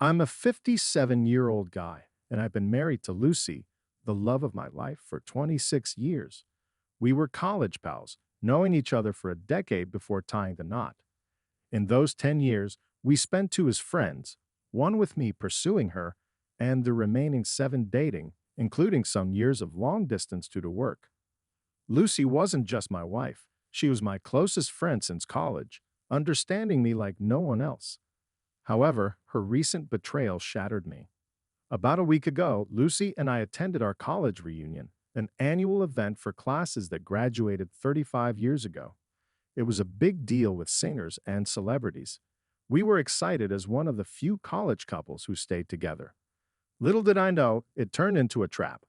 I'm a 57-year-old guy, and I've been married to Lucy, the love of my life, for 26 years. We were college pals, knowing each other for a decade before tying the knot. In those 10 years, we spent two as friends, one with me pursuing her, and the remaining seven dating, including some years of long distance due to work. Lucy wasn't just my wife, she was my closest friend since college, understanding me like no one else. However, her recent betrayal shattered me. About a week ago, Lucy and I attended our college reunion, an annual event for classes that graduated 35 years ago. It was a big deal with singers and celebrities. We were excited as one of the few college couples who stayed together. Little did I know, it turned into a trap.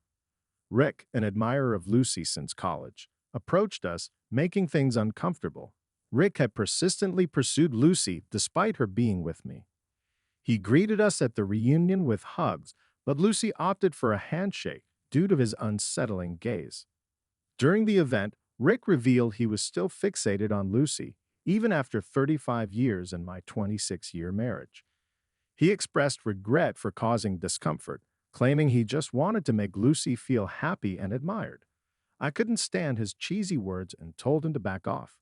Rick, an admirer of Lucy since college, approached us, making things uncomfortable. Rick had persistently pursued Lucy despite her being with me. He greeted us at the reunion with hugs, but Lucy opted for a handshake due to his unsettling gaze. During the event, Rick revealed he was still fixated on Lucy, even after 35 years in my 26-year marriage. He expressed regret for causing discomfort, claiming he just wanted to make Lucy feel happy and admired. I couldn't stand his cheesy words and told him to back off.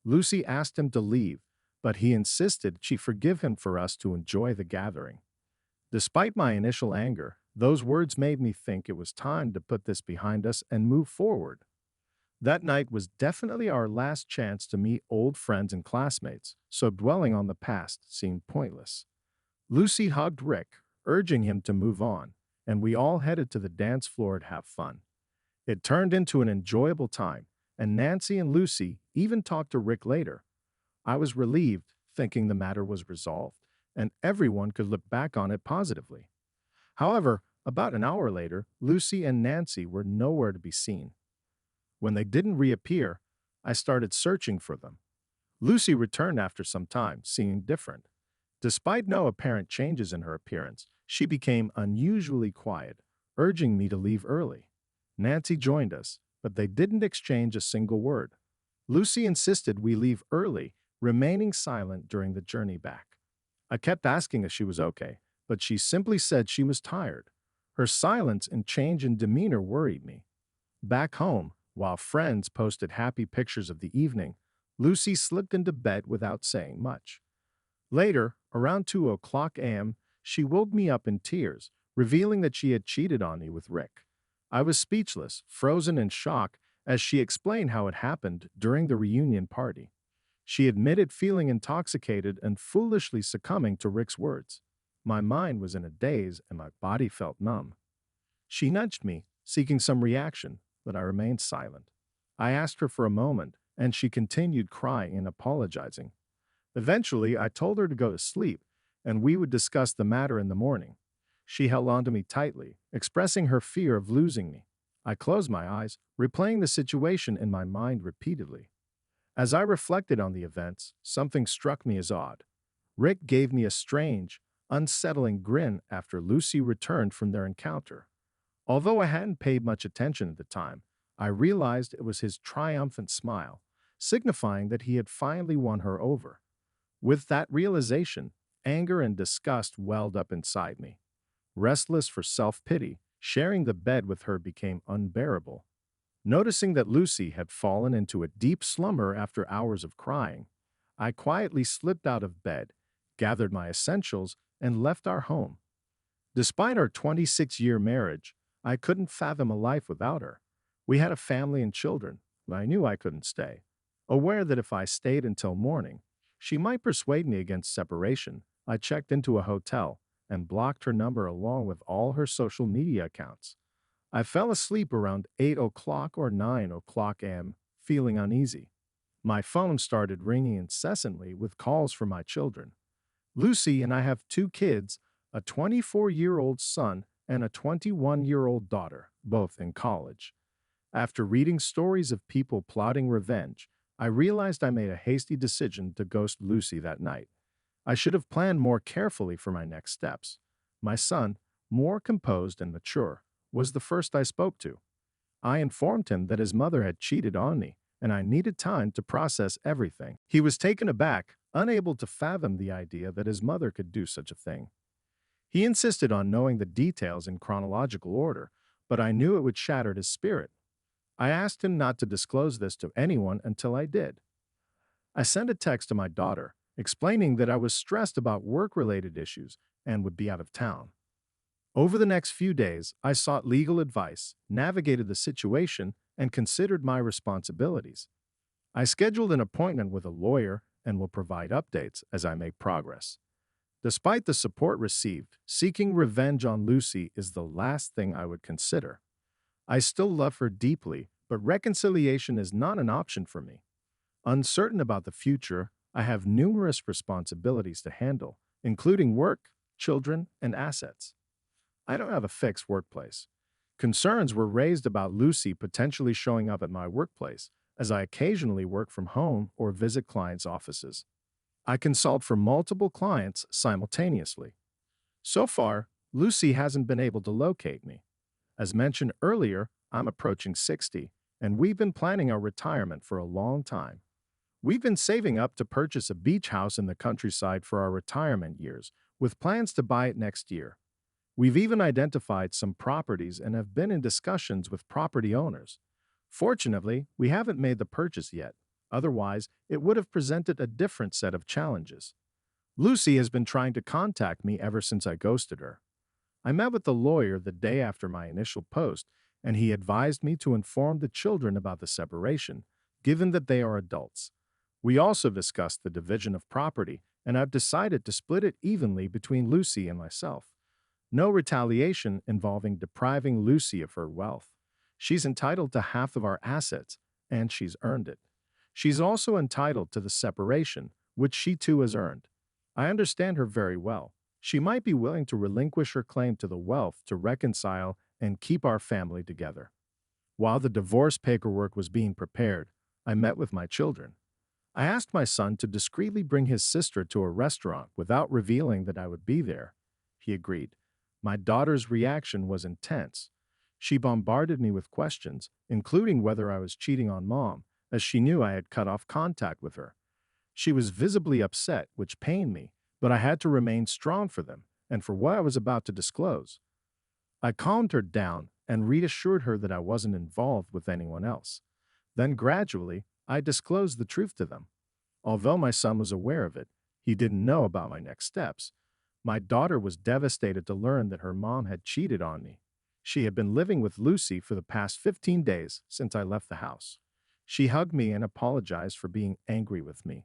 Lucy asked him to leave, but he insisted she forgive him for us to enjoy the gathering. Despite my initial anger, those words made me think it was time to put this behind us and move forward. That night was definitely our last chance to meet old friends and classmates, so dwelling on the past seemed pointless. Lucy hugged Rick, urging him to move on, and we all headed to the dance floor to have fun. It turned into an enjoyable time, and Nancy and Lucy even talked to Rick later. I was relieved, thinking the matter was resolved, and everyone could look back on it positively. However, about an hour later, Lucy and Nancy were nowhere to be seen. When they didn't reappear, I started searching for them. Lucy returned after some time, seeming different. Despite no apparent changes in her appearance, she became unusually quiet, urging me to leave early. Nancy joined us, but they didn't exchange a single word. Lucy insisted we leave early, remaining silent during the journey back. I kept asking if she was okay, but she simply said she was tired. Her silence and change in demeanor worried me. Back home, while friends posted happy pictures of the evening, Lucy slipped into bed without saying much. Later, around 2 a.m., she woke me up in tears, revealing that she had cheated on me with Rick. I was speechless, frozen in shock, as she explained how it happened during the reunion party. She admitted feeling intoxicated and foolishly succumbing to Rick's words. My mind was in a daze and my body felt numb. She nudged me, seeking some reaction, but I remained silent. I asked her for a moment, and she continued crying and apologizing. Eventually, I told her to go to sleep, and we would discuss the matter in the morning. She held on to me tightly, expressing her fear of losing me. I closed my eyes, replaying the situation in my mind repeatedly. As I reflected on the events, something struck me as odd. Rick gave me a strange, unsettling grin after Lucy returned from their encounter. Although I hadn't paid much attention at the time, I realized it was his triumphant smile, signifying that he had finally won her over. With that realization, anger and disgust welled up inside me. Restless for self-pity, sharing the bed with her became unbearable. Noticing that Lucy had fallen into a deep slumber after hours of crying, I quietly slipped out of bed, gathered my essentials, and left our home. Despite our 26-year marriage, I couldn't fathom a life without her. We had a family and children, but I knew I couldn't stay. Aware that if I stayed until morning, she might persuade me against separation, I checked into a hotel and blocked her number along with all her social media accounts. I fell asleep around 8 o'clock or 9 o'clock a.m., feeling uneasy. My phone started ringing incessantly with calls from my children. Lucy and I have two kids, a 24-year-old son and a 21-year-old daughter, both in college. After reading stories of people plotting revenge, I realized I made a hasty decision to ghost Lucy that night. I should have planned more carefully for my next steps. My son, more composed and mature, was the first I spoke to. I informed him that his mother had cheated on me, and I needed time to process everything. He was taken aback, unable to fathom the idea that his mother could do such a thing. He insisted on knowing the details in chronological order, but I knew it would shatter his spirit. I asked him not to disclose this to anyone until I did. I sent a text to my daughter, explaining that I was stressed about work-related issues and would be out of town. Over the next few days, I sought legal advice, navigated the situation, and considered my responsibilities. I scheduled an appointment with a lawyer and will provide updates as I make progress. Despite the support received, seeking revenge on Lucy is the last thing I would consider. I still love her deeply, but reconciliation is not an option for me. Uncertain about the future, I have numerous responsibilities to handle, including work, children, and assets. I don't have a fixed workplace. Concerns were raised about Lucy potentially showing up at my workplace, as I occasionally work from home or visit clients' offices. I consult for multiple clients simultaneously. So far, Lucy hasn't been able to locate me. As mentioned earlier, I'm approaching 60, and we've been planning our retirement for a long time. We've been saving up to purchase a beach house in the countryside for our retirement years, with plans to buy it next year. We've even identified some properties and have been in discussions with property owners. Fortunately, we haven't made the purchase yet. Otherwise, it would have presented a different set of challenges. Lucy has been trying to contact me ever since I ghosted her. I met with the lawyer the day after my initial post, and he advised me to inform the children about the separation, given that they are adults. We also discussed the division of property, and I've decided to split it evenly between Lucy and myself. No retaliation involving depriving Lucy of her wealth. She's entitled to half of our assets, and she's earned it. She's also entitled to the separation, which she too has earned. I understand her very well. She might be willing to relinquish her claim to the wealth to reconcile and keep our family together. While the divorce paperwork was being prepared, I met with my children. I asked my son to discreetly bring his sister to a restaurant without revealing that I would be there. He agreed. My daughter's reaction was intense. She bombarded me with questions, including whether I was cheating on mom, as she knew I had cut off contact with her. She was visibly upset, which pained me, but I had to remain strong for them and for what I was about to disclose. I calmed her down and reassured her that I wasn't involved with anyone else. Then gradually, I disclosed the truth to them. Although my son was aware of it, he didn't know about my next steps. My daughter was devastated to learn that her mom had cheated on me. She had been living with Lucy for the past 15 days since I left the house. She hugged me and apologized for being angry with me.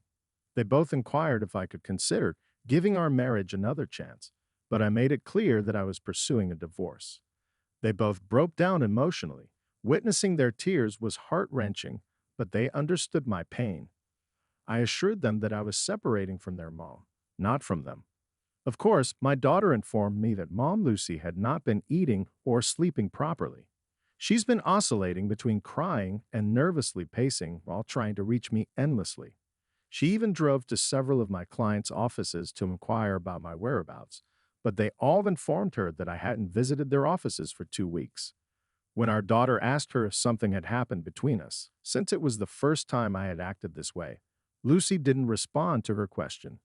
They both inquired if I could consider giving our marriage another chance, but I made it clear that I was pursuing a divorce. They both broke down emotionally. Witnessing their tears was heart-wrenching, but they understood my pain. I assured them that I was separating from their mom, not from them. Of course, my daughter informed me that Mom Lucy had not been eating or sleeping properly. She's been oscillating between crying and nervously pacing while trying to reach me endlessly. She even drove to several of my clients' offices to inquire about my whereabouts, but they all informed her that I hadn't visited their offices for 2 weeks. When our daughter asked her if something had happened between us, since it was the first time I had acted this way, Lucy didn't respond to her question.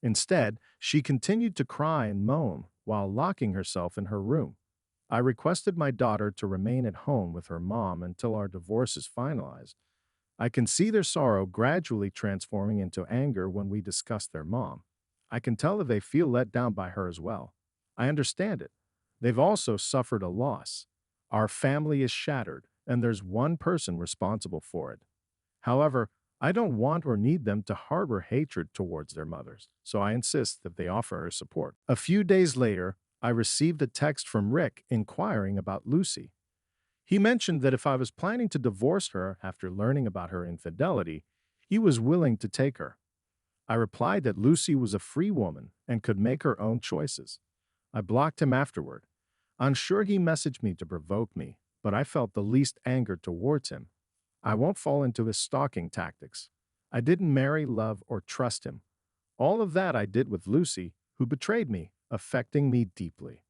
Instead, she continued to cry and moan while locking herself in her room. I requested my daughter to remain at home with her mom until our divorce is finalized. I can see their sorrow gradually transforming into anger when we discuss their mom. I can tell that they feel let down by her as well. I understand it. They've also suffered a loss. Our family is shattered, and there's one person responsible for it. However, I don't want or need them to harbor hatred towards their mothers, so I insist that they offer her support. A few days later, I received a text from Rick inquiring about Lucy. He mentioned that if I was planning to divorce her after learning about her infidelity, he was willing to take her. I replied that Lucy was a free woman and could make her own choices. I blocked him afterward. I'm sure he messaged me to provoke me, but I felt the least anger towards him. I won't fall into his stalking tactics. I didn't marry, love, or trust him. All of that I did with Lucy, who betrayed me, affecting me deeply.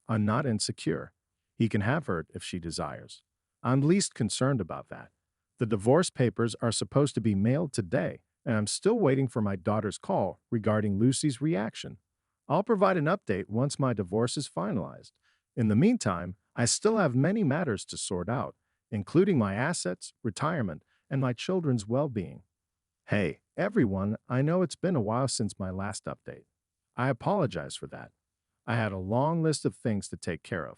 I'm not insecure. He can have her if she desires. I'm least concerned about that. The divorce papers are supposed to be mailed today, and I'm still waiting for my daughter's call regarding Lucy's reaction. I'll provide an update once my divorce is finalized. In the meantime, I still have many matters to sort out, including my assets, retirement, and my children's well being. Hey, everyone, I know it's been a while since my last update. I apologize for that. I had a long list of things to take care of.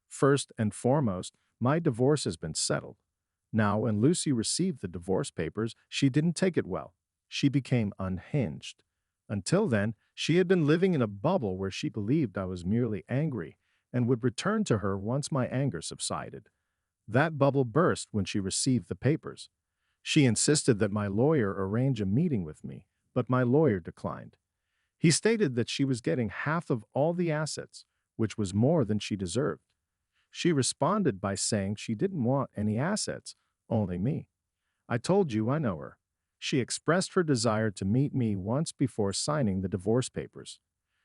First and foremost, my divorce has been settled. Now, when Lucy received the divorce papers, she didn't take it well. She became unhinged. Until then, she had been living in a bubble where she believed I was merely angry and would return to her once my anger subsided. That bubble burst when she received the papers. She insisted that my lawyer arrange a meeting with me, but my lawyer declined. He stated that she was getting half of all the assets, which was more than she deserved. She responded by saying she didn't want any assets, only me. I told you I know her. She expressed her desire to meet me once before signing the divorce papers.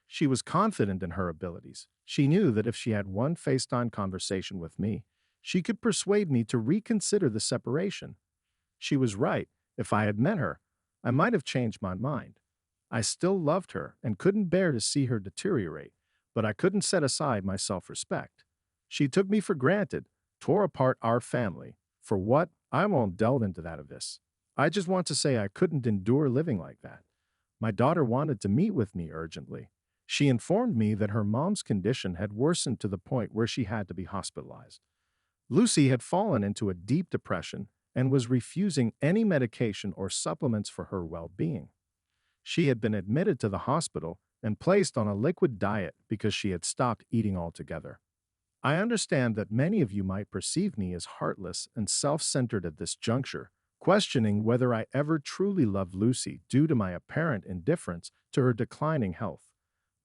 She was confident in her abilities. She knew that if she had one FaceTime conversation with me, she could persuade me to reconsider the separation. She was right. If I had met her, I might have changed my mind. I still loved her and couldn't bear to see her deteriorate, but I couldn't set aside my self-respect. She took me for granted, tore apart our family. For what? I won't delve into that of this. I just want to say I couldn't endure living like that. My daughter wanted to meet with me urgently. She informed me that her mom's condition had worsened to the point where she had to be hospitalized. Lucy had fallen into a deep depression and was refusing any medication or supplements for her well-being. She had been admitted to the hospital and placed on a liquid diet because she had stopped eating altogether. I understand that many of you might perceive me as heartless and self-centered at this juncture, questioning whether I ever truly loved Lucy due to my apparent indifference to her declining health.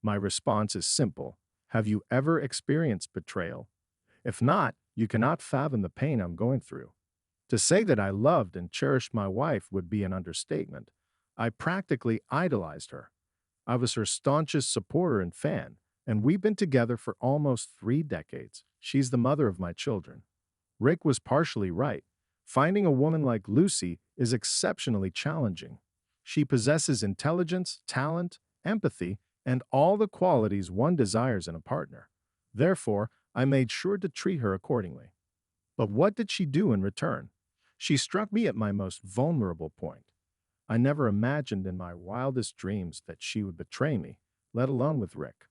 My response is simple. Have you ever experienced betrayal? If not, you cannot fathom the pain I'm going through. To say that I loved and cherished my wife would be an understatement. I practically idolized her. I was her staunchest supporter and fan, and we've been together for almost 3 decades. She's the mother of my children. Rick was partially right. Finding a woman like Lucy is exceptionally challenging. She possesses intelligence, talent, empathy, and all the qualities one desires in a partner. Therefore, I made sure to treat her accordingly. But what did she do in return? She struck me at my most vulnerable point. I never imagined in my wildest dreams that she would betray me, let alone with Rick.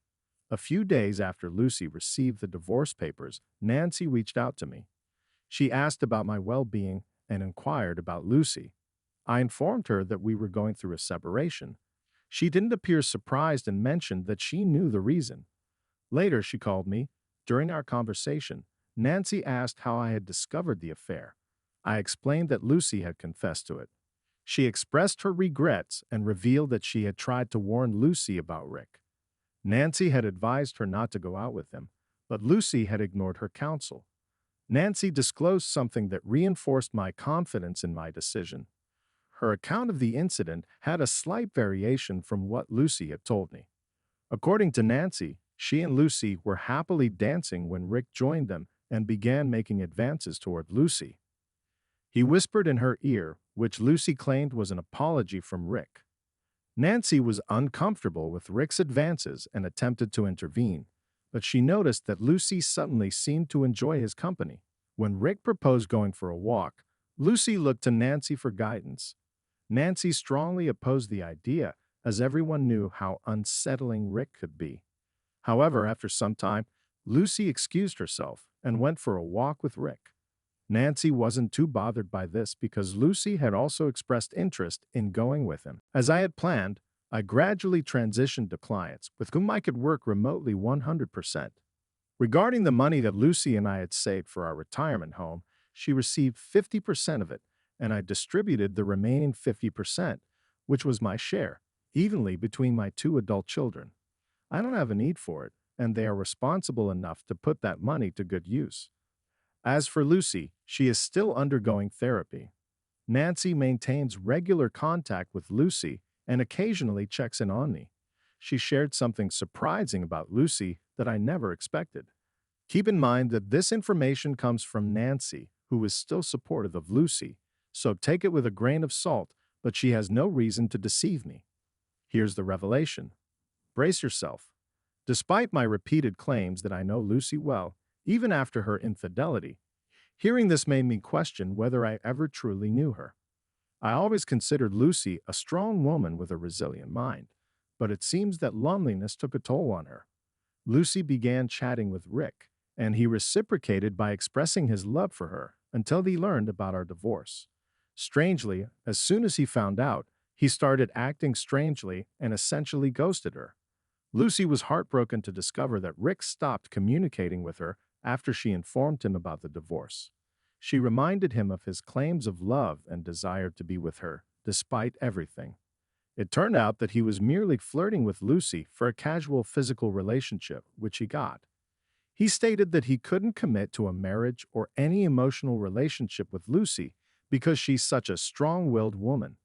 A few days after Lucy received the divorce papers, Nancy reached out to me. She asked about my well-being and inquired about Lucy. I informed her that we were going through a separation. She didn't appear surprised and mentioned that she knew the reason. Later, she called me. During our conversation, Nancy asked how I had discovered the affair. I explained that Lucy had confessed to it. She expressed her regrets and revealed that she had tried to warn Lucy about Rick. Nancy had advised her not to go out with him, but Lucy had ignored her counsel. Nancy disclosed something that reinforced my confidence in my decision. Her account of the incident had a slight variation from what Lucy had told me. According to Nancy, she and Lucy were happily dancing when Rick joined them and began making advances toward Lucy. He whispered in her ear, which Lucy claimed was an apology from Rick. Nancy was uncomfortable with Rick's advances and attempted to intervene, but she noticed that Lucy suddenly seemed to enjoy his company. When Rick proposed going for a walk, Lucy looked to Nancy for guidance. Nancy strongly opposed the idea, as everyone knew how unsettling Rick could be. However, after some time, Lucy excused herself and went for a walk with Rick. Nancy wasn't too bothered by this because Lucy had also expressed interest in going with him. As I had planned, I gradually transitioned to clients with whom I could work remotely 100%. Regarding the money that Lucy and I had saved for our retirement home, she received 50% of it, and I distributed the remaining 50%, which was my share, evenly between my 2 adult children. I don't have a need for it, and they are responsible enough to put that money to good use. As for Lucy, she is still undergoing therapy. Nancy maintains regular contact with Lucy and occasionally checks in on me. She shared something surprising about Lucy that I never expected. Keep in mind that this information comes from Nancy, who is still supportive of Lucy, so take it with a grain of salt, but she has no reason to deceive me. Here's the revelation. Brace yourself. Despite my repeated claims that I know Lucy well, even after her infidelity, hearing this made me question whether I ever truly knew her. I always considered Lucy a strong woman with a resilient mind, but it seems that loneliness took a toll on her. Lucy began chatting with Rick, and he reciprocated by expressing his love for her until he learned about our divorce. Strangely, as soon as he found out, he started acting strangely and essentially ghosted her. Lucy was heartbroken to discover that Rick stopped communicating with her after she informed him about the divorce. She reminded him of his claims of love and desire to be with her, despite everything. It turned out that he was merely flirting with Lucy for a casual physical relationship, which he got. He stated that he couldn't commit to a marriage or any emotional relationship with Lucy because she's such a strong-willed woman.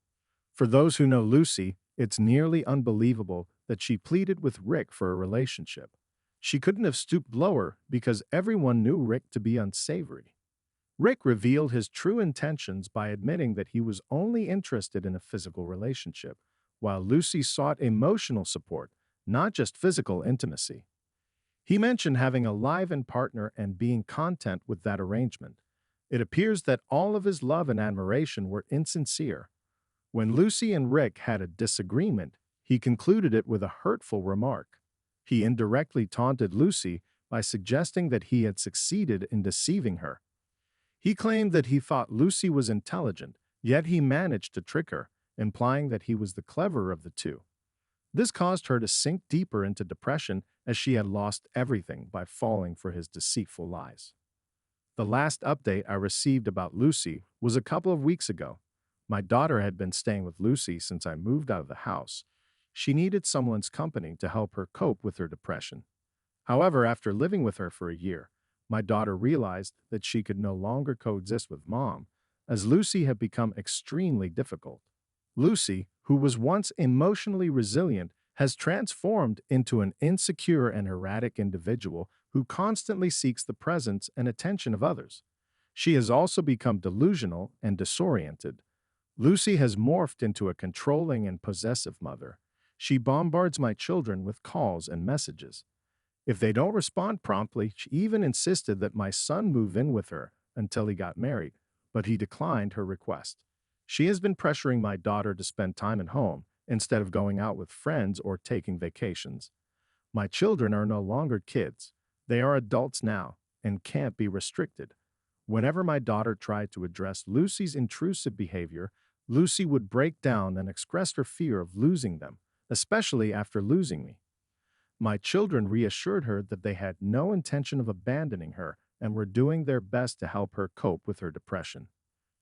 For those who know Lucy, it's nearly unbelievable that she pleaded with Rick for a relationship. She couldn't have stooped lower because everyone knew Rick to be unsavory. Rick revealed his true intentions by admitting that he was only interested in a physical relationship, while Lucy sought emotional support, not just physical intimacy. He mentioned having a live-in partner and being content with that arrangement. It appears that all of his love and admiration were insincere. When Lucy and Rick had a disagreement, he concluded it with a hurtful remark. He indirectly taunted Lucy by suggesting that he had succeeded in deceiving her. He claimed that he thought Lucy was intelligent, yet he managed to trick her, implying that he was the cleverer of the two. This caused her to sink deeper into depression as she had lost everything by falling for his deceitful lies. The last update I received about Lucy was a couple of weeks ago. My daughter had been staying with Lucy since I moved out of the house. She needed someone's company to help her cope with her depression. However, after living with her for a year, my daughter realized that she could no longer coexist with Mom, as Lucy had become extremely difficult. Lucy, who was once emotionally resilient, has transformed into an insecure and erratic individual who constantly seeks the presence and attention of others. She has also become delusional and disoriented. Lucy has morphed into a controlling and possessive mother. She bombards my children with calls and messages. If they don't respond promptly, she even insisted that my son move in with her until he got married, but he declined her request. She has been pressuring my daughter to spend time at home instead of going out with friends or taking vacations. My children are no longer kids. They are adults now and can't be restricted. Whenever my daughter tried to address Lucy's intrusive behavior, Lucy would break down and express her fear of losing them, especially after losing me. My children reassured her that they had no intention of abandoning her and were doing their best to help her cope with her depression.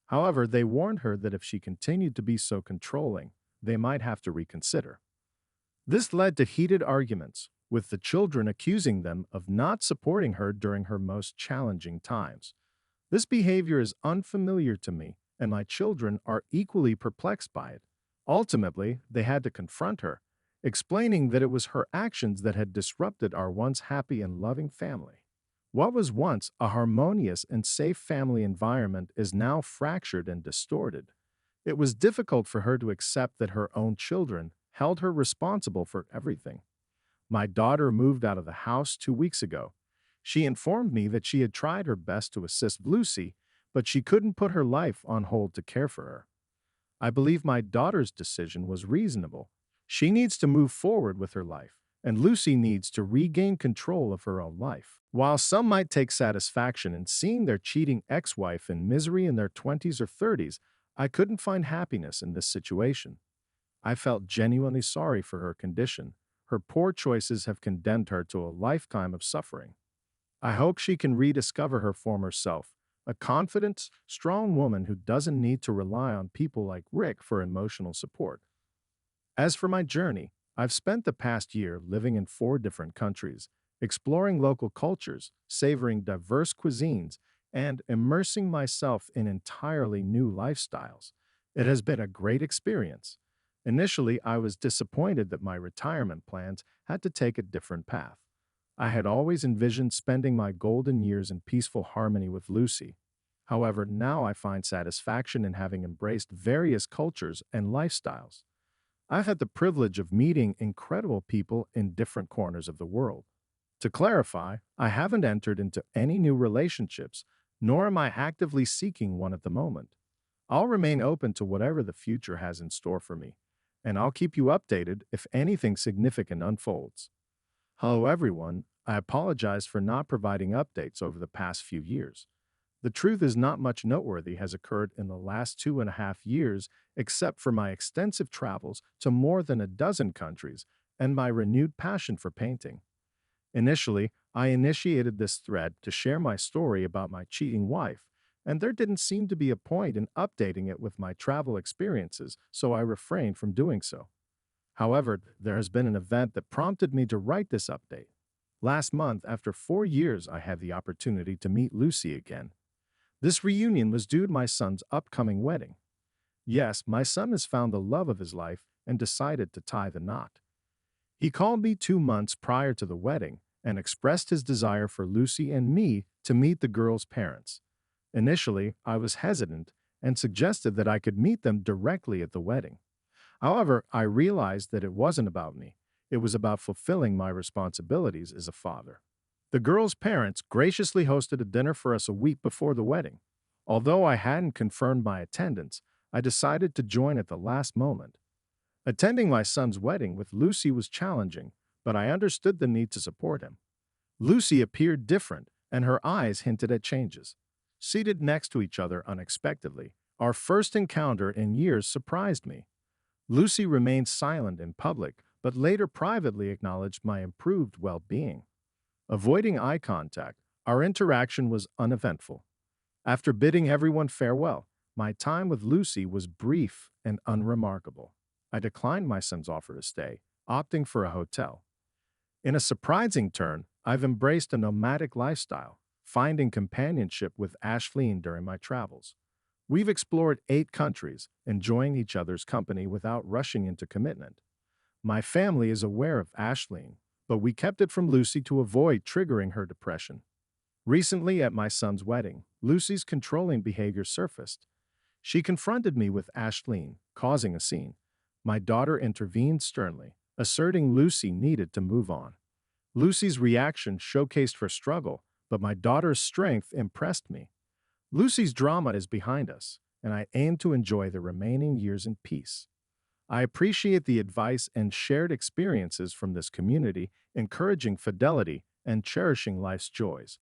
However, they warned her that if she continued to be so controlling, they might have to reconsider. This led to heated arguments, with the children accusing them of not supporting her during her most challenging times. This behavior is unfamiliar to me, and my children are equally perplexed by it. Ultimately, they had to confront her, explaining that it was her actions that had disrupted our once happy and loving family. What was once a harmonious and safe family environment is now fractured and distorted. It was difficult for her to accept that her own children held her responsible for everything. My daughter moved out of the house 2 weeks ago. She informed me that she had tried her best to assist Lucy, but she couldn't put her life on hold to care for her. I believe my daughter's decision was reasonable. She needs to move forward with her life, and Lucy needs to regain control of her own life. While some might take satisfaction in seeing their cheating ex-wife in misery in their 20s or 30s, I couldn't find happiness in this situation. I felt genuinely sorry for her condition. Her poor choices have condemned her to a lifetime of suffering. I hope she can rediscover her former self, a confident, strong woman who doesn't need to rely on people like Rick for emotional support. As for my journey, I've spent the past year living in 4 different countries, exploring local cultures, savoring diverse cuisines, and immersing myself in entirely new lifestyles. It has been a great experience. Initially, I was disappointed that my retirement plans had to take a different path. I had always envisioned spending my golden years in peaceful harmony with Lucy. However, now I find satisfaction in having embraced various cultures and lifestyles. I've had the privilege of meeting incredible people in different corners of the world. To clarify, I haven't entered into any new relationships, nor am I actively seeking one at the moment. I'll remain open to whatever the future has in store for me, and I'll keep you updated if anything significant unfolds. Hello, everyone. I apologize for not providing updates over the past few years. The truth is, not much noteworthy has occurred in the last 2.5 years, except for my extensive travels to more than a dozen countries and my renewed passion for painting. Initially, I initiated this thread to share my story about my cheating wife, and there didn't seem to be a point in updating it with my travel experiences, so I refrained from doing so. However, there has been an event that prompted me to write this update. Last month, after 4 years, I had the opportunity to meet Lucy again. This reunion was due to my son's upcoming wedding. Yes, my son has found the love of his life and decided to tie the knot. He called me 2 months prior to the wedding and expressed his desire for Lucy and me to meet the girl's parents. Initially, I was hesitant and suggested that I could meet them directly at the wedding. However, I realized that it wasn't about me. It was about fulfilling my responsibilities as a father. The girl's parents graciously hosted a dinner for us a week before the wedding. Although I hadn't confirmed my attendance, I decided to join at the last moment. Attending my son's wedding with Lucy was challenging, but I understood the need to support him. Lucy appeared different, and her eyes hinted at changes. Seated next to each other unexpectedly, our first encounter in years surprised me. Lucy remained silent in public, but later privately acknowledged my improved well-being. Avoiding eye contact, our interaction was uneventful. After bidding everyone farewell, my time with Lucy was brief and unremarkable. I declined my son's offer to stay, opting for a hotel. In a surprising turn, I've embraced a nomadic lifestyle, finding companionship with Ashleen during my travels. We've explored 8 countries, enjoying each other's company without rushing into commitment. My family is aware of Ashleen, but we kept it from Lucy to avoid triggering her depression. Recently, at my son's wedding, Lucy's controlling behavior surfaced. She confronted me with Ashleen, causing a scene. My daughter intervened sternly, asserting Lucy needed to move on. Lucy's reaction showcased her struggle, but my daughter's strength impressed me. Lucy's drama is behind us, and I aim to enjoy the remaining years in peace. I appreciate the advice and shared experiences from this community, encouraging fidelity and cherishing life's joys.